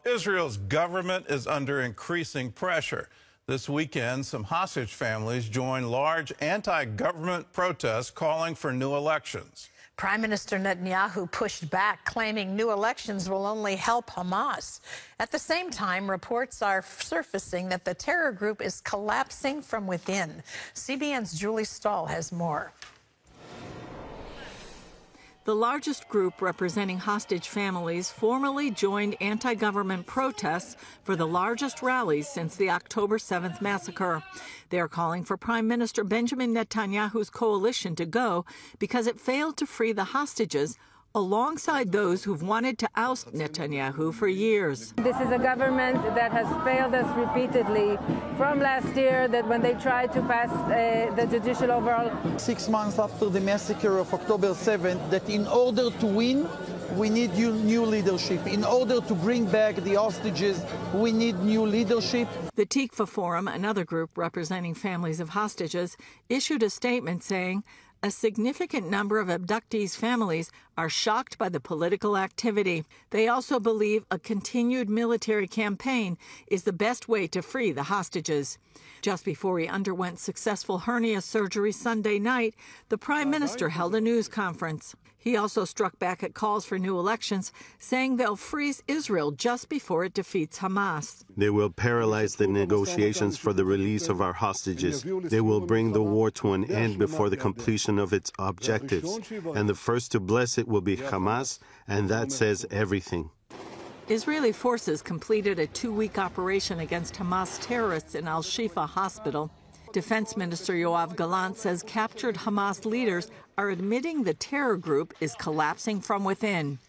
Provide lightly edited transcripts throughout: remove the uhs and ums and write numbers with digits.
Israel's government is under increasing pressure. This weekend, some hostage families joined large anti-government protests calling for new elections. Prime Minister Netanyahu pushed back, claiming new elections will only help Hamas. At the same time, reports are surfacing that the terror group is collapsing from within. CBN's Julie Stahl has more. The largest group representing hostage families formally joined anti-government protests for the largest rallies since the October 7th massacre. They are calling for Prime Minister Benjamin Netanyahu's coalition to go because it failed to free the hostages alongside those who've wanted to oust Netanyahu for years. This is a government that has failed us repeatedly from last year, that when they tried to pass the judicial overhaul. 6 months after the massacre of October 7th, that in order to win, we need new leadership. In order to bring back the hostages, we need new leadership. The Tikva Forum, another group representing families of hostages, issued a statement saying, a significant number of abductees' families are shocked by the political activity. They also believe a continued military campaign is the best way to free the hostages. Just before he underwent successful hernia surgery Sunday night, the Prime Minister held a news conference. He also struck back at calls for new elections, saying they'll freeze Israel just before it defeats Hamas. They will paralyze the negotiations for the release of our hostages. They will bring the war to an end before the completion of its objectives. And the first to bless it will be Hamas, and that says everything. Israeli forces completed a 2-week operation against Hamas terrorists in Al-Shifa hospital. Defense Minister Yoav Gallant says captured Hamas leaders are admitting the terror group is collapsing from within.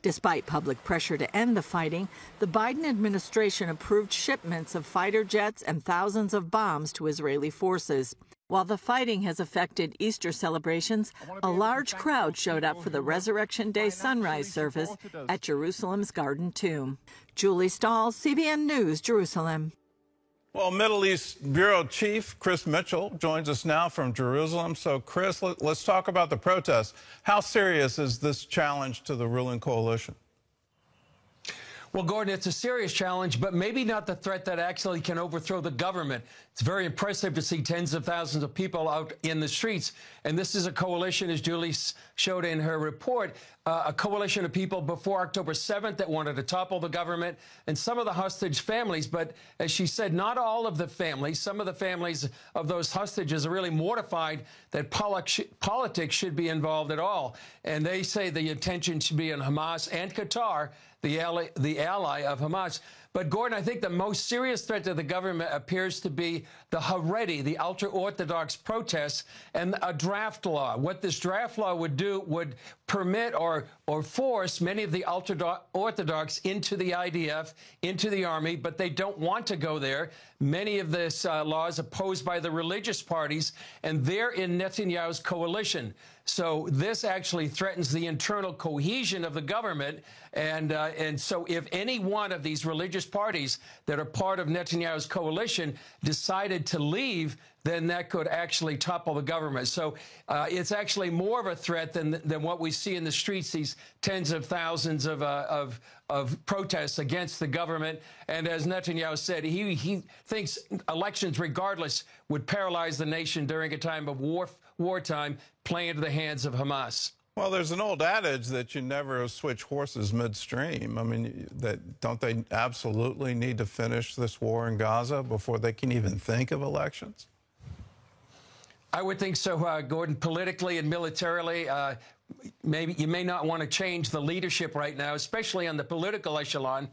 Despite public pressure to end the fighting, the Biden administration approved shipments of fighter jets and thousands of bombs to Israeli forces. While the fighting has affected Easter celebrations, a large crowd showed up for the Resurrection Day sunrise service at Jerusalem's Garden Tomb. Julie Stahl, CBN News, Jerusalem. Well, Middle East Bureau Chief Chris Mitchell joins us now from Jerusalem. So, Chris, let's talk about the protests. How serious is this challenge to the ruling coalition? Well, Gordon, it's a serious challenge, but maybe not the threat that actually can overthrow the government. It's very impressive to see tens of thousands of people out in the streets. And this is a coalition, as Julie showed in her report, a coalition of people before October 7th that wanted to topple the government and some of the hostage families. But as she said, not all of the families. Some of the families of those hostages are really mortified that politics should be involved at all. And they say the attention should be on Hamas and Qatar, the ally of Hamas. But, Gordon, I think the most serious threat to the government appears to be the Haredi, the ultra-Orthodox protests, and a draft law. What this draft law would do would permit or force many of the ultra-Orthodox into the IDF, into the army, but they don't want to go there. Many of these laws opposed by the religious parties, and they're in Netanyahu's coalition. So this actually threatens the internal cohesion of the government. And so if any one of these religious parties that are part of Netanyahu's coalition decided to leave, then that could actually topple the government. So it's actually more of a threat than what we see in the streets, these tens of thousands of protests against the government. And as Netanyahu said, he thinks elections, regardless, would paralyze the nation during a time of wartime, play into the hands of Hamas. Well, there's an old adage that you never switch horses midstream. I mean, don't they absolutely need to finish this war in Gaza before they can even think of elections? I would think so, Gordon. Politically and militarily, maybe you may not want to change the leadership right now, especially on the political echelon,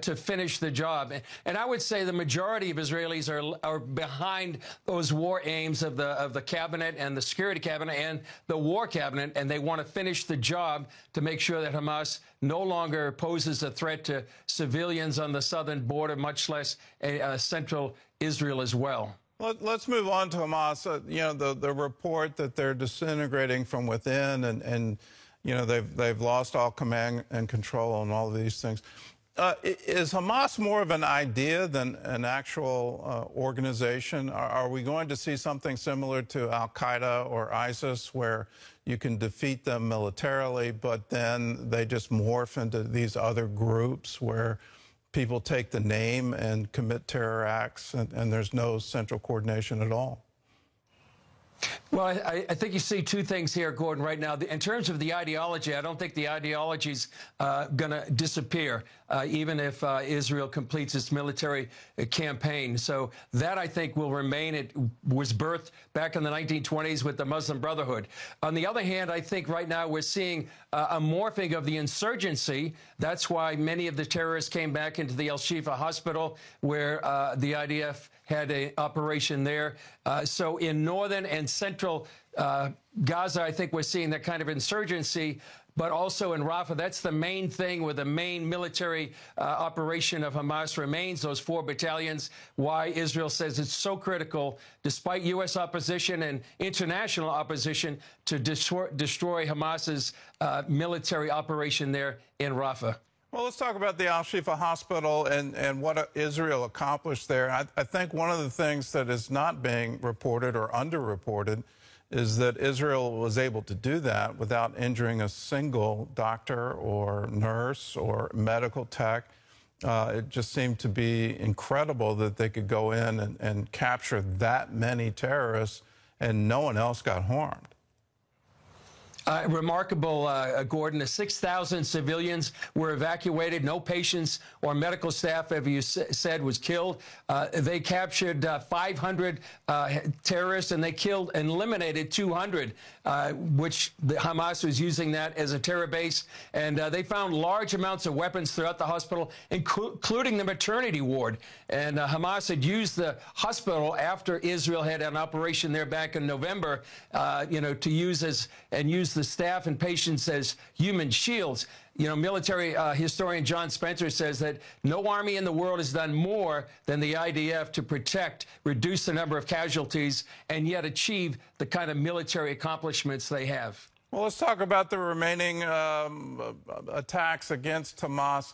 to finish the job. And I would say the majority of Israelis are behind those war aims of the cabinet and the security cabinet and the war cabinet, and they want to finish the job to make sure that Hamas no longer poses a threat to civilians on the southern border, much less central Israel as well. Let's move on to Hamas. You know, the report that they're disintegrating from within, and you know they've lost all command and control on all of these things. Is Hamas more of an idea than an actual organization? Are we going to see something similar to Al-Qaeda or ISIS, where you can defeat them militarily, but then they just morph into these other groups where people take the name and commit terror acts, and there's no central coordination at all. Well, I think you see two things here, Gordon, right now. In terms of the ideology, I don't think the ideology's going to disappear, even if Israel completes its military campaign. So that, I think, will remain. It was birthed back in the 1920s with the Muslim Brotherhood. On the other hand, I think right now we're seeing a morphing of the insurgency. That's why many of the terrorists came back into the Al-Shifa hospital, where the IDF had an operation there. So in northern and central Gaza, I think we're seeing that kind of insurgency, but also in Rafah. That's the main thing where the main military operation of Hamas remains, those 4 battalions. Why Israel says it's so critical, despite U.S. opposition and international opposition, to destroy Hamas's military operation there in Rafah. Well, let's talk about the Al-Shifa hospital and what Israel accomplished there. I think one of the things that is not being reported or underreported is that Israel was able to do that without injuring a single doctor or nurse or medical tech. It just seemed to be incredible that they could go in and capture that many terrorists and no one else got harmed. Remarkable, Gordon. 6,000 civilians were evacuated. No patients or medical staff, as you said, was killed. They captured 500 terrorists, and they killed and eliminated 200, which Hamas was using that as a terror base. And they found large amounts of weapons throughout the hospital, including the maternity ward. And Hamas had used the hospital after Israel had an operation there back in November, to use the staff and patients as human shields. Military historian John Spencer says that no army in the world has done more than the IDF to reduce the number of casualties, and yet achieve the kind of military accomplishments they have. Well, let's talk about the remaining attacks against Hamas,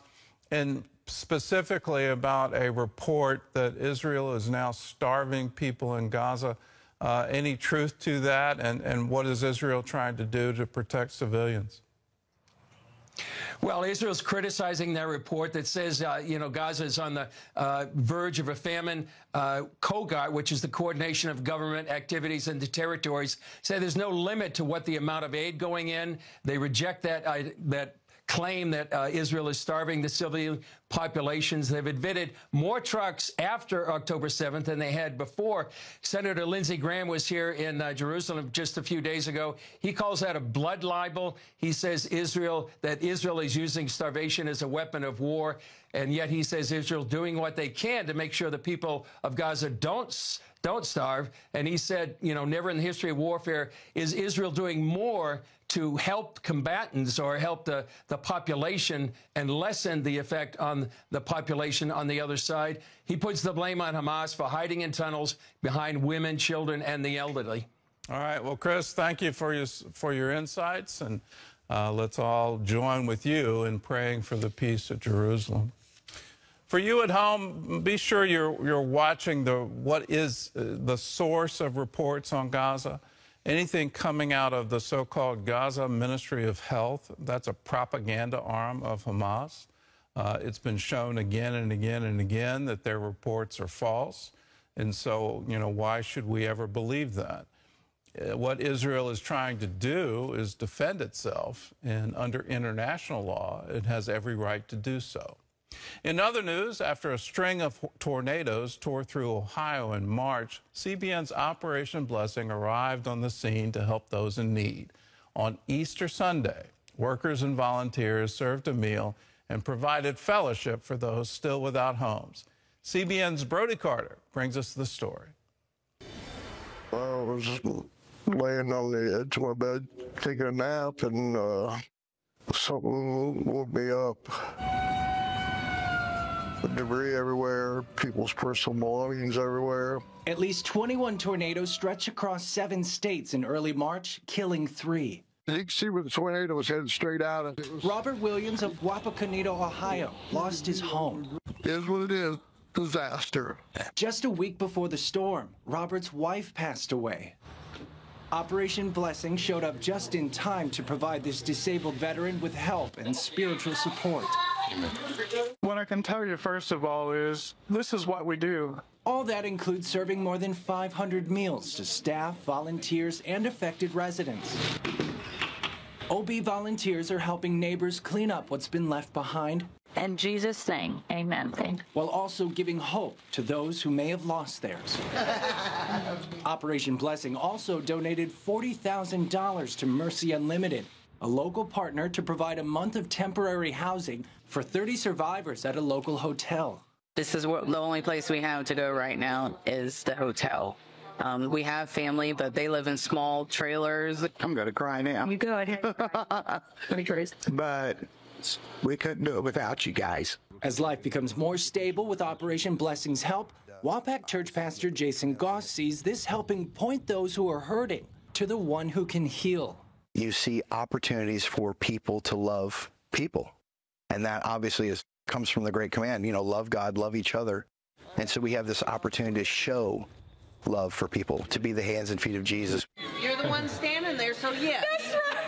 and specifically about a report that Israel is now starving people in Gaza. Any truth to that, and what is Israel trying to do to protect civilians? Well, Israel's criticizing that report that says, Gaza is on the verge of a famine. COGAR, which is the Coordination of Government Activities in the Territories, say there's no limit to what the amount of aid going in. They reject that claim that Israel is starving the civilian populations. They've admitted more trucks after October 7th than they had before. Senator Lindsey Graham was here in Jerusalem just a few days ago. He calls that a blood libel. He says Israel is using starvation as a weapon of war, and yet he says Israel doing what they can to make sure the people of Gaza don't starve. And he said, never in the history of warfare is Israel doing more to help combatants or help the population and lessen the effect on the population on the other side. He puts the blame on Hamas for hiding in tunnels behind women, children, and the elderly. All right. Well, Chris, thank you for your insights, and let's all join with you in praying for the peace at Jerusalem. For you at home, be sure you're watching what is the source of reports on Gaza. Anything coming out of the so-called Gaza Ministry of Health, that's a propaganda arm of Hamas. It's been shown again and again and again that their reports are false. And so, why should we ever believe that? What Israel is trying to do is defend itself, and under international law, it has every right to do so. In other news, after a string of tornadoes tore through Ohio in March, CBN's Operation Blessing arrived on the scene to help those in need. On Easter Sunday, workers and volunteers served a meal and provided fellowship for those still without homes. CBN's Brody Carter brings us the story. I was laying on the edge of my bed, taking a nap, and something woke me up. Debris everywhere, people's personal belongings everywhere. At least 21 tornadoes stretched across 7 states in early March, killing 3. You can see where the tornado was headed straight out. Robert Williams of Wapakoneta, Ohio, lost his home. It is what it is. Disaster. Just a week before the storm, Robert's wife passed away. Operation Blessing showed up just in time to provide this disabled veteran with help and spiritual support. What I can tell you, first of all, is this is what we do. All that includes serving more than 500 meals to staff, volunteers, and affected residents. OB volunteers are helping neighbors clean up what's been left behind. In Jesus' name, amen. While also giving hope to those who may have lost theirs. Operation Blessing also donated $40,000 to Mercy Unlimited, a local partner to provide a month of temporary housing for 30 survivors at a local hotel. This is the only place we have to go right now is the hotel. We have family, but they live in small trailers. I'm going to cry now. You go ahead. But we couldn't do it without you guys. As life becomes more stable with Operation Blessing's help, Wapak Church Pastor Jason Goss sees this helping point those who are hurting to the one who can heal. You see opportunities for people to love people. And that obviously comes from the great command, love God, love each other. And so we have this opportunity to show love for people, to be the hands and feet of Jesus. You're the one standing there, so yes.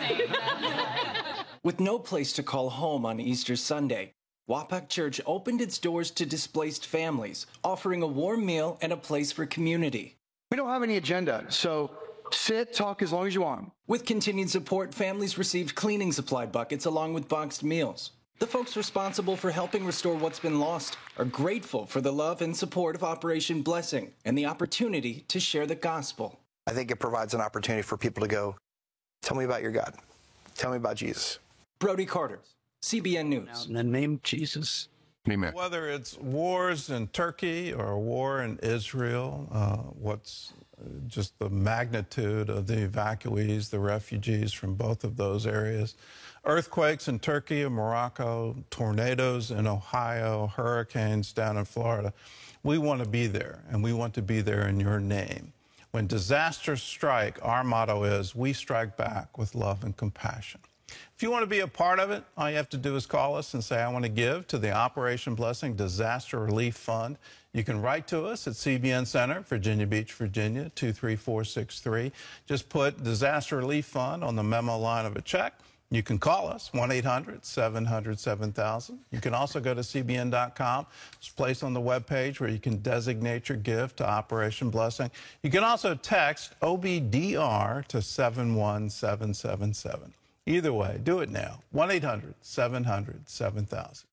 That's right. With no place to call home on Easter Sunday, Wapak Church opened its doors to displaced families, offering a warm meal and a place for community. We don't have any agenda, so sit, talk as long as you want. With continued support, families received cleaning supply buckets along with boxed meals. The folks responsible for helping restore what's been lost are grateful for the love and support of Operation Blessing and the opportunity to share the gospel. I think it provides an opportunity for people to go, tell me about your God. Tell me about Jesus. Brody Carter, CBN News. In the name of Jesus. Amen. Whether it's wars in Turkey or a war in Israel, what's just the magnitude of the evacuees, the refugees from both of those areas, earthquakes in Turkey and Morocco, tornadoes in Ohio, hurricanes down in Florida. We want to be there, and we want to be there in your name. When disasters strike, our motto is, we strike back with love and compassion. If you want to be a part of it, all you have to do is call us and say, I want to give to the Operation Blessing Disaster Relief Fund. You can write to us at CBN Center, Virginia Beach, Virginia, 23463. Just put Disaster Relief Fund on the memo line of a check. You can call us, 1-800-700-7000. You can also go to cbn.com. It's a place on the webpage where you can designate your gift to Operation Blessing. You can also text OBDR to 71777. Either way, do it now, 1-800-700-7000.